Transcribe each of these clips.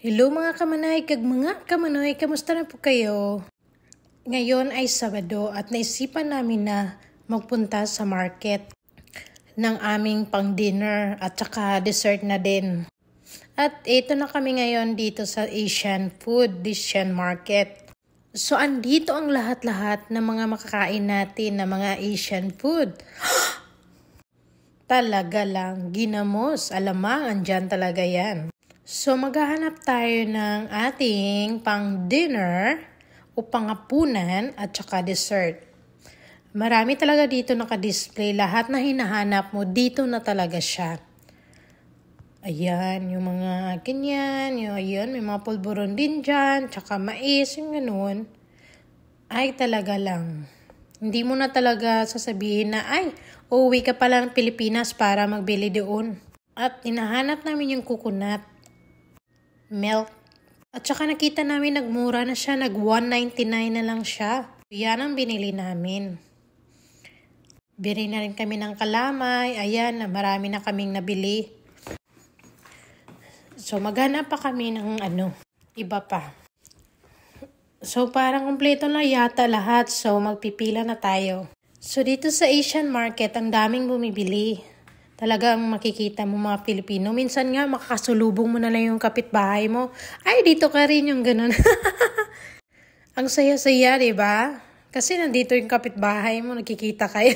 Hello mga kamanay, kag mga kamanoy, kamusta na po kayo? Ngayon ay Sabado at naisipan namin na magpunta sa market ng aming pang-dinner at saka dessert na din. At ito na kami ngayon dito sa Asian Market. So andito ang lahat-lahat ng mga makakain natin na mga Asian food. Talaga lang, ginamos, alamang, andyan talaga yan. So maghahanap tayo ng ating pang-dinner o pang-hapunan at saka dessert. Marami talaga dito naka-display. Lahat na hinahanap mo, dito na talaga siya. Ayan, yung mga ganyan, may mga pulburon din dyan, tsaka mais, yung ganun. Ay talaga lang. Hindi mo na talaga sasabihin na, uuwi ka pala ng Pilipinas para magbili doon. At hinahanap namin yung coconut milk. At saka nakita namin nagmura na siya, nag $1.99 na lang siya. Yan ang binili namin. Bili na rin kami ng kalamay. Ayan, marami na kaming nabili. So maghanap pa kami ng iba pa. So parang kumpleto na yata lahat. So magpipila na tayo. So dito sa Asian market, ang daming bumibili. Talagang makikita mo mga Pilipino. Minsan nga makakasulubong mo na lang yung kapitbahay mo. Ay, dito ka rin yung ganun. Ang saya-saya, diba? Kasi nandito yung kapitbahay mo, nakikita kayo.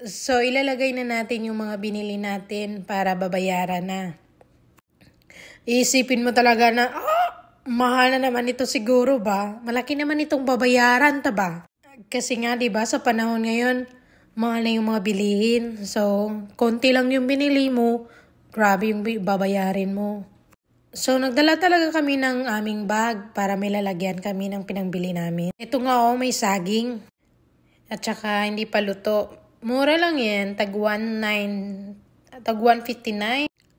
So, ilalagay na natin yung mga binili natin para babayaran na. Iisipin mo talaga na, mahal na naman ito siguro ba? Malaki naman itong babayaran, ba? Kasi nga, diba, sa panahon ngayon, mahal na yung mga bilihin. So, konti lang yung binili mo, grabe yung babayarin mo. So, nagdala talaga kami ng aming bag para may lalagyan kami ng pinangbili namin. Ito nga may saging. At saka hindi pa luto. Mura lang yan, tag 159.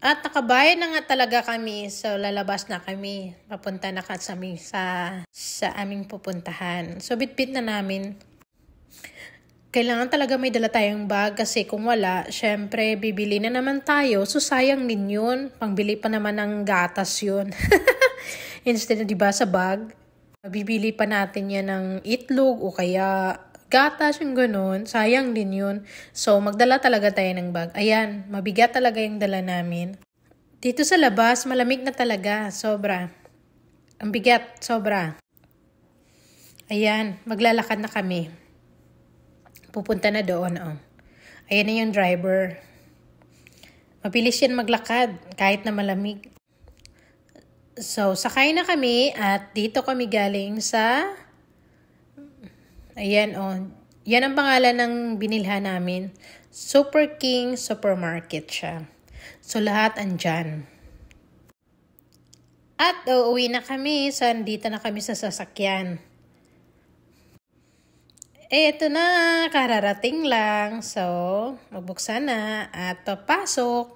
At nakabayad na nga talaga kami. So, lalabas na kami. Papunta na kami sa aming pupuntahan. So, bitbit na namin. Kailangan talaga may dala tayong bag kasi kung wala, syempre bibili na naman tayo. So sayang din yun. Pangbili pa naman ng gatas yun. Instead na diba sa bag, bibili pa natin yan ng itlog o kaya gatas yung ganun. Sayang din yun. So magdala talaga tayo ng bag. Ayan, mabigat talaga yung dala namin. Dito sa labas, malamig na talaga. Sobra. Ang bigat, sobra. Ayan, maglalakad na kami. Pupunta na doon, Ayan na yung driver. Mabilis yan maglakad, kahit na malamig. So, sakay na kami at dito kami galing sa... Ayan, Yan ang pangalan ng binilhan namin. Super King Supermarket siya. So, lahat andyan. At uuwi na kami. So, dito na kami sa sasakyan. Ito na, kararating lang. So, magbuksan na at papasok.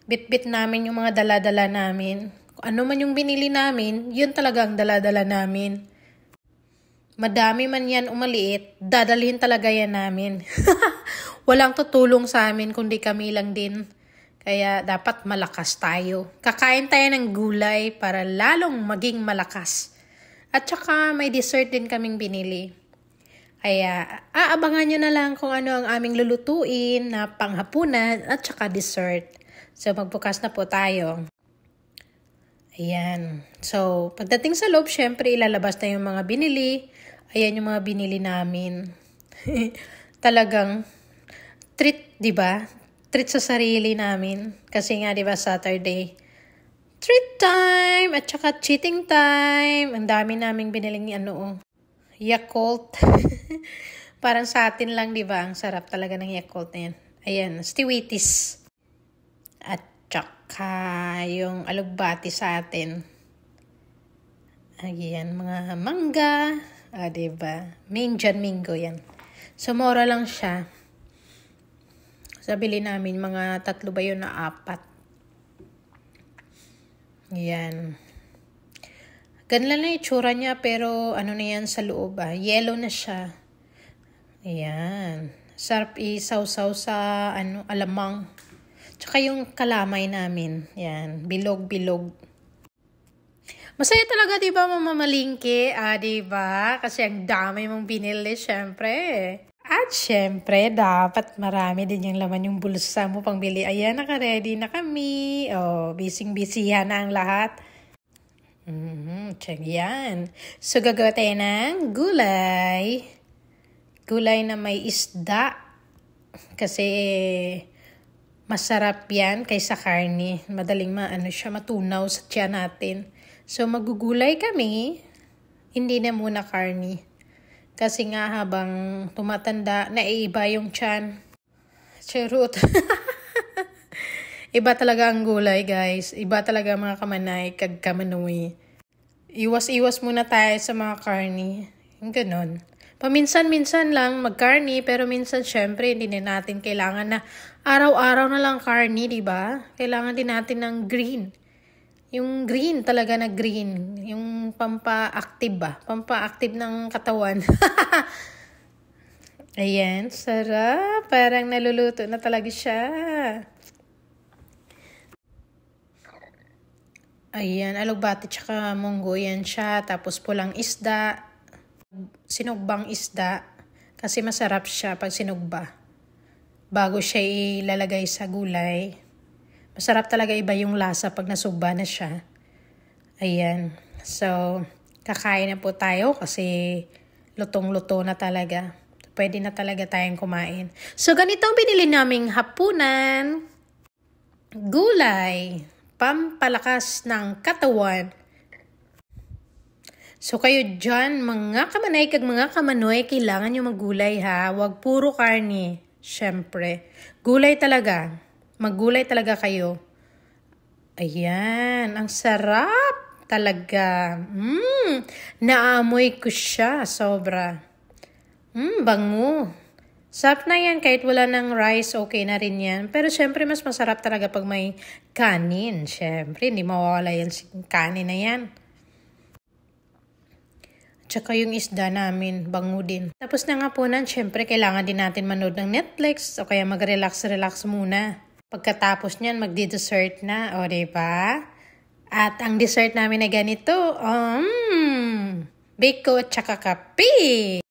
Bit-bit namin yung mga dala-dala namin. Kung ano man yung binili namin, yun talaga ang dala-dala namin. Madami man yan umaliit, dadalhin talaga yan namin. Walang tutulong sa amin kundi kami lang din. Kaya dapat malakas tayo. Kakain tayo ng gulay para lalong maging malakas. At saka may dessert din kaming binili. Kaya, aabangan nyo na lang kung ano ang aming lulutuin na panghapunan at saka dessert. So, magbukas na po tayo. Ayan. So, pagdating sa loob, syempre, ilalabas na yung mga binili. Ayan yung mga binili namin. Talagang treat, diba? Treat sa sarili namin. Kasi nga, diba, Saturday. Treat time! At saka cheating time. Ang dami naming biniling Yakult. Parang sa atin lang, di ba? Ang sarap talaga ng Yakult na yan. Ayan, Stewitis. At saka yung alugbati sa atin. Ayan, mga mangga. Di ba? Mingo yan. So, mura lang siya. Sabili namin, mga 3 ba yun na 4. Ayan. Ganla na itsura niya pero na yan sa loob yellow na siya. Ayan. Sarap isaw-saw sa alamang. Tsaka yung kalamay namin. Yan, bilog-bilog. Masaya talaga, di ba, mamamalingki? Di ba? Kasi ang dami mong binili, syempre. At syempre, dapat marami din yung laman yung bulsa mo pangbili. Ayan, naka-ready na kami. Bising-bisihan na ang lahat. Check yan. So, gagawa tayo ng gulay. Gulay na may isda. Kasi masarap yan kaysa karne. Madaling matunaw sa tiyan natin. So, magugulay kami. Hindi na muna karne. Kasi nga habang tumatanda, naiiba yung tiyan. Charot. Iba talaga ang gulay, guys. Iba talaga mga kamanay, kagkamanoy. Iwas-iwas muna tayo sa mga karne. Yung ganon. Paminsan-minsan lang magkarne, pero minsan syempre hindi na natin kailangan na araw-araw na lang karne, di ba? Kailangan din natin ng green. Yung green talaga na green. Yung pampa-active ba? Pampa-active ng katawan. Ayan, sarap. Parang naluluto na talaga siya. Ayan, alugbati tsaka munggo yan siya. Tapos pulang isda. Sinugbang isda. Kasi masarap siya pag sinugba. Bago siya ilalagay sa gulay. Masarap talaga iba yung lasa pag nasugba na siya. Ayan. So, kakain na po tayo kasi lutong-luto na talaga. Pwede na talaga tayong kumain. So, ganito ang binili naming hapunan. Gulay. Pampalakas ng katawan. So, kayo dyan, mga kamanay kag mga kamanoy, kailangan nyo maggulay ha. Huwag puro karne. Syempre. Gulay talaga. Maggulay talaga kayo. Ayan. Ang sarap talaga. Naamoy ko siya. Sobra. Bango. Sarap na yan. Kahit wala ng rice, okay na rin yan. Pero syempre, mas masarap talaga pag may kanin. Syempre, hindi mawawala yan kanin na yan. Tsaka yung isda namin, bango din. Tapos na nga po nan, syempre, kailangan din natin manood ng Netflix o kaya mag-relax muna. Pagkatapos niyan, magdi-dessert na. O, diba? At ang dessert namin na ganito, biko at tsaka kape.